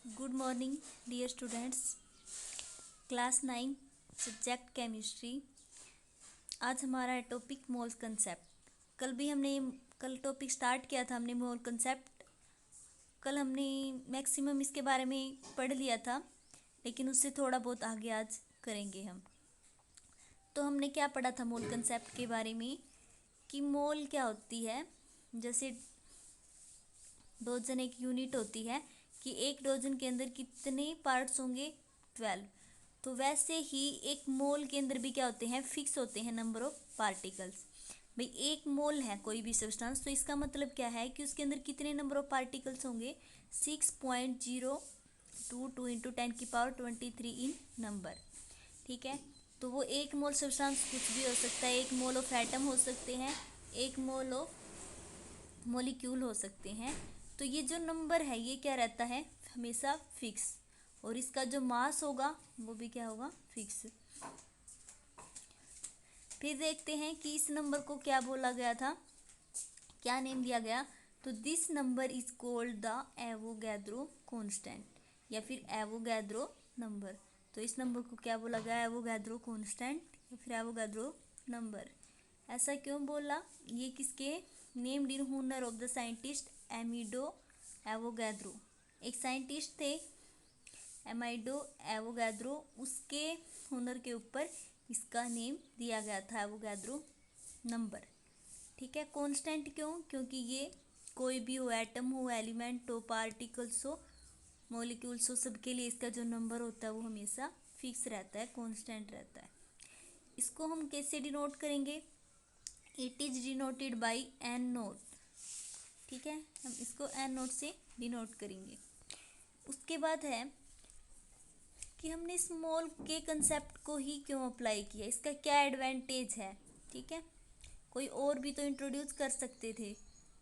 Good morning dear students. Class 9 subject chemistry. आज हमारा है टॉपिक मोल कंसेप्ट। कल टॉपिक स्टार्ट किया था हमने मोल कंसेप्ट। कल हमने मैक्सिमम इसके बारे में पढ़ लिया था, लेकिन उससे थोड़ा बहुत आगे आज करेंगे हम। तो हमने क्या पढ़ा था मोल कंसेप्ट के बारे में कि मोल क्या होती है। जैसे डोजन एक यूनिट होती है कि एक डोजन के अंदर कितने पार्ट्स होंगे, 12। तो वैसे ही एक मोल के अंदर भी क्या होते हैं, फिक्स होते हैं नंबर ऑफ पार्टिकल्स। भाई एक मोल है कोई भी सब्सटेंस, तो इसका मतलब क्या है कि उसके अंदर कितने नंबर ऑफ पार्टिकल्स होंगे, 6.022 इंटू 10⁻23 इन नंबर। ठीक है, तो वो एक मोल सब्सटेंस कुछ भी हो सकता है। एक मोल ऑफ एटम हो सकते हैं, एक मोल ऑफ मॉलिक्यूल हो सकते हैं। तो ये जो नंबर है ये क्या रहता है, हमेशा फिक्स। और इसका जो मास होगा वो भी क्या होगा, फिक्स। फिर देखते हैं कि इस नंबर को क्या बोला गया था, क्या नेम दिया गया। तो this number is called the Avogadro constant या फिर एवोगैड्रो नंबर। तो इस नंबर को क्या बोला गया, एवोगैड्रो कांस्टेंट या फिर एवोगैड्रो नंबर। ऐसा क्यों बोला, ये किसके named in honour of the scientist Amedeo Avogadro. एक साइंटिस्ट थे एमिडो एवोगैड्रो, उसके हॉनर के ऊपर इसका नेम दिया गया था एवोगैड्रो नंबर। ठीक है, कांस्टेंट क्यों, क्योंकि ये कोई भी हो, एटम हो, एलिमेंट हो, पार्टिकल्स हो, मॉलिक्यूल्स हो, सबके लिए इसका जो नंबर होता है वो हमेशा फिक्स रहता है, कांस्टेंट रहता है। इसको हम कैसे डिनोट करेंगे, it is denoted by N naught. ठीक है, हम इसको एन नोट से डिनोट करेंगे। उसके बाद है कि हमने स्मॉल के कंसेप्ट को ही क्यों अप्लाई किया, इसका क्या एडवांटेज है। ठीक है, कोई और भी तो इंट्रोड्यूस कर सकते थे,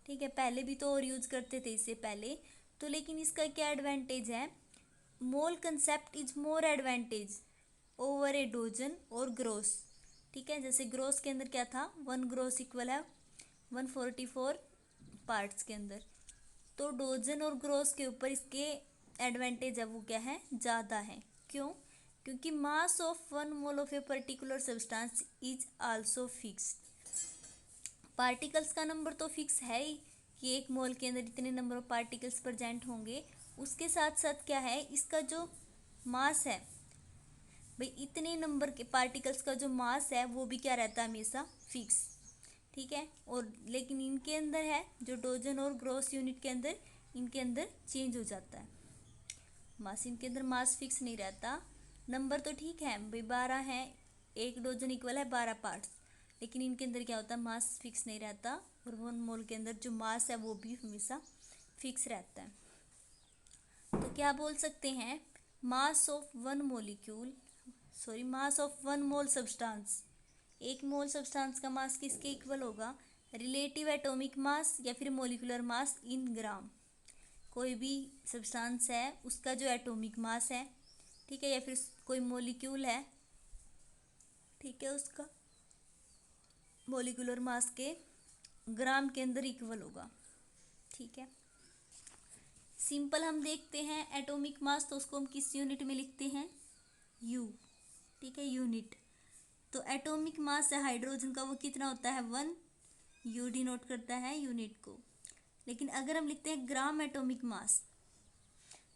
ठीक है, पहले भी तो और यूज करते थे इससे पहले तो, लेकिन इसका क्या एडवांटेज है, मोल concept is more advantage over A dozen और ग्रोस। ठीक है, जैसे ग्रोस के अंदर क्या था, 1 ग्रोस इक्वल है 144 पार्ट्स के अंदर। तो डोजन और ग्रोस के ऊपर इसके एडवांटेज है वो क्या है, ज़्यादा है। क्यों, क्योंकि mass of 1 mole of a particular substance is also fixed. Particles का नंबर तो फिक्स है ही कि एक मोल के अंदर इतने नंबर ऑफ पार्टिकल्स प्रेजेंट होंगे। उसके साथ साथ क्या है, इसका जो मास है, भाई इतने नंबर के पार्टिकल्स का जो मास है वो भी क्या रहता है, हमेशा फिक्स। ठीक है, और लेकिन इनके अंदर है जो डोजन और ग्रॉस यूनिट के अंदर, इनके अंदर चेंज हो जाता है मास। इनके अंदर मास फिक्स नहीं रहता। नंबर तो ठीक है भाई, 12 है, एक डोजन इक्वल है 12 पार्ट्स, लेकिन इनके अंदर क्या होता है, मास फिक्स नहीं रहता। और 1 मोल के अंदर जो मास है वो भी हमेशा फिक्स रहता है। तो क्या बोल सकते हैं, mass of 1 molecule, sorry mass of 1 mole substance, एक मोल सब्सटेंस का मास किसके इक्वल होगा, रिलेटिव एटॉमिक मास या फिर मोलिकुलर मास इन ग्राम। कोई भी सब्सटेंस है उसका जो एटॉमिक मास है, ठीक है, या फिर कोई मोलिक्यूल है, ठीक है, उसका मोलिकुलर मास के ग्राम के अंदर इक्वल होगा। ठीक है, सिंपल हम देखते हैं एटॉमिक मास, तो उसको हम किस यूनिट में लिखते हैं, यू। ठीक है, यूनिट। तो एटॉमिक मास है हाइड्रोजन का, वो कितना होता है, 1। यू डिनोट करता है यूनिट को। लेकिन अगर हम लिखते हैं ग्राम एटॉमिक मास,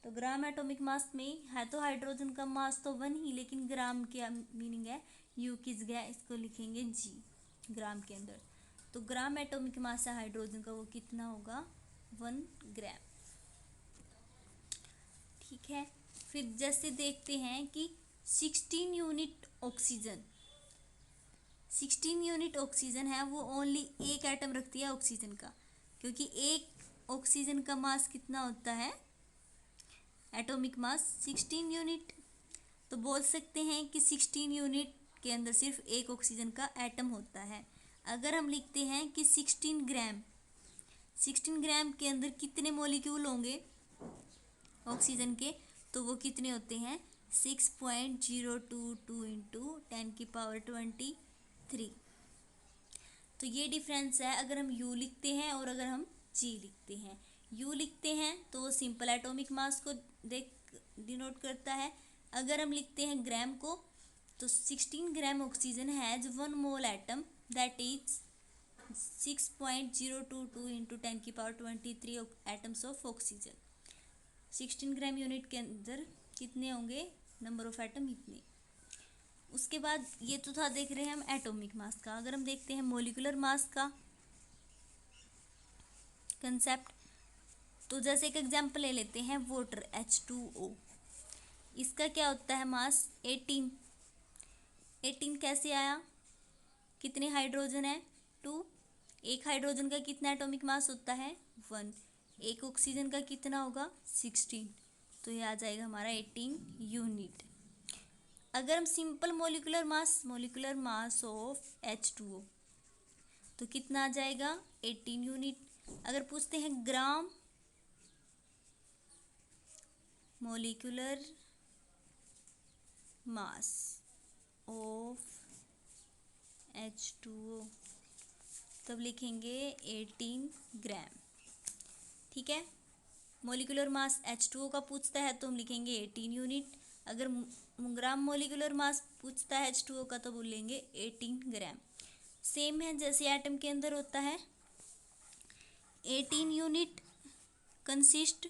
तो ग्राम एटॉमिक मास में है तो हाइड्रोजन का मास तो 1 ही, लेकिन ग्राम क्या मीनिंग है, यू किस गया, इसको लिखेंगे जी ग्राम के अंदर। तो ग्राम एटॉमिक मास है हाइड्रोजन का, वो कितना होगा, 1 ग्राम। ठीक है, फिर जैसे देखते हैं कि 16 यूनिट ऑक्सीजन, 16 यूनिट ऑक्सीजन है, वो ओनली एक एटम रखती है ऑक्सीजन का, क्योंकि एक ऑक्सीजन का मास कितना होता है, एटॉमिक मास 16 यूनिट। तो बोल सकते हैं कि 16 यूनिट के अंदर सिर्फ एक ऑक्सीजन का एटम होता है। अगर हम लिखते हैं कि 16 ग्राम, 16 ग्राम के अंदर कितने मॉलिक्यूल होंगे ऑक्सीजन के, तो वो कितने होते हैं, 6.022 इंटू 10⁻23। तो ये डिफरेंस है अगर हम यू लिखते हैं और अगर हम जी लिखते हैं। यू लिखते हैं तो वो सिंपल एटॉमिक मास को डिनोट करता है। अगर हम लिखते हैं ग्राम को तो 16 gram oxygen has 1 mole atom that is 6.022 into 10⁻23 atoms of oxygen. 16 gram unit के अंदर कितने होंगे नंबर ऑफ एटम इतने। उसके बाद ये तो था देख रहे हैं हम एटॉमिक मास का। अगर हम देखते हैं मोलिकुलर मास का कंसेप्ट, तो जैसे एक एग्जांपल ले लेते हैं वाटर H2O। इसका क्या होता है मास 18। 18 कैसे आया, कितने हाइड्रोजन है 2। एक हाइड्रोजन का कितना एटॉमिक मास होता है 1। एक ऑक्सीजन का कितना होगा 16, तो ये आ जाएगा हमारा 18 यूनिट। अगर हम simple molecular mass of H2O तो कितना आ जाएगा 18 यूनिट। अगर पूछते हैं gram molecular mass of H2O तब लिखेंगे 18 ग्राम। ठीक है, मोलिकुलर मास H2O का पूछता है तो हम लिखेंगे 18 यूनिट। अगर ग्राम मोलिकुलर मास पूछता है H2O का तो बोलेंगे 18 ग्राम। सेम है जैसे एटम के अंदर होता है। 18 unit consist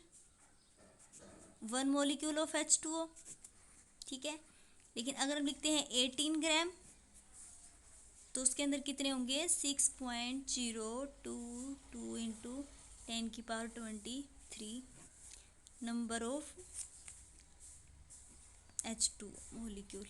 1 molecule of H2O। ठीक है, लेकिन अगर हम लिखते हैं 18 ग्राम तो उसके अंदर कितने होंगे 6.022 into 10⁻23 number of H2 molecule.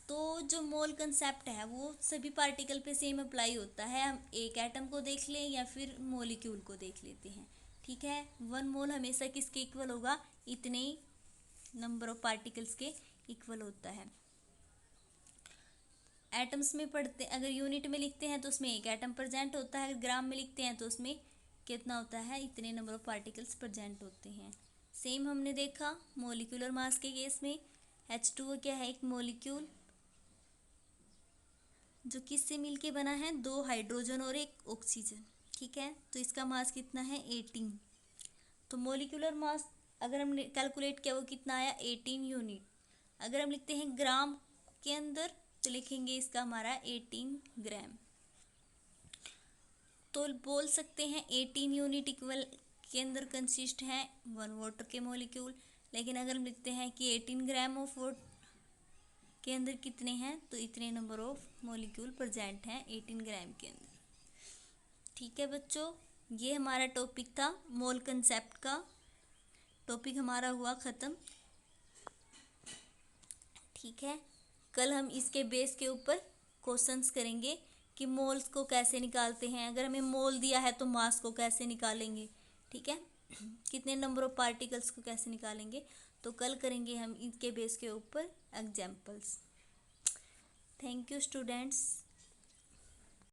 तो जो मोल कंसेप्ट है वो सभी पार्टिकल पे सेम अप्लाई होता है। हम एक एटम को देख लें या फिर मोलिक्यूल को देख लेते हैं। ठीक है, 1 मोल हमेशा किसके इक्वल होगा, इतने ही नंबर ऑफ पार्टिकल्स के इक्वल होता है। एटम्स में पढ़ते अगर यूनिट में लिखते हैं तो उसमें एक एटम प्रेजेंट होता है। अगर ग्राम में लिखते हैं तो उसमें कितना होता है, इतने नंबर ऑफ पार्टिकल्स प्रेजेंट होते हैं। सेम हमने देखा मोलिकुलर मास के केस में H2O क्या है, एक मोलिक्यूल जो किससे मिलके बना है, 2 हाइड्रोजन और एक ऑक्सीजन। ठीक है, तो इसका मास कितना है 18। तो मोलिकुलर मास अगर हमने कैलकुलेट किया वो कितना आया 18 यूनिट। अगर हम लिखते हैं ग्राम के अंदर तो लिखेंगे इसका हमारा 18 ग्राम। तो बोल सकते हैं 18 यूनिट इक्वल के अंदर कंसिस्ट है 1 वाटर के मॉलिक्यूल। लेकिन अगर हम लिखते हैं कि 18 ग्राम ऑफ वाटर के अंदर कितने हैं तो इतने नंबर ऑफ मॉलिक्यूल प्रेजेंट हैं 18 ग्राम के अंदर। ठीक है बच्चों, ये हमारा टॉपिक था मोल कंसेप्ट का। टॉपिक हमारा हुआ ख़त्म। ठीक है, कल हम इसके बेस के ऊपर क्वेश्चंस करेंगे कि मोल्स को कैसे निकालते हैं। अगर हमें मोल दिया है तो मास को कैसे निकालेंगे। ठीक है, कितने नंबर ऑफ पार्टिकल्स को कैसे निकालेंगे, तो कल करेंगे हम इनके बेस के ऊपर एग्जाम्पल्स। Thank you students.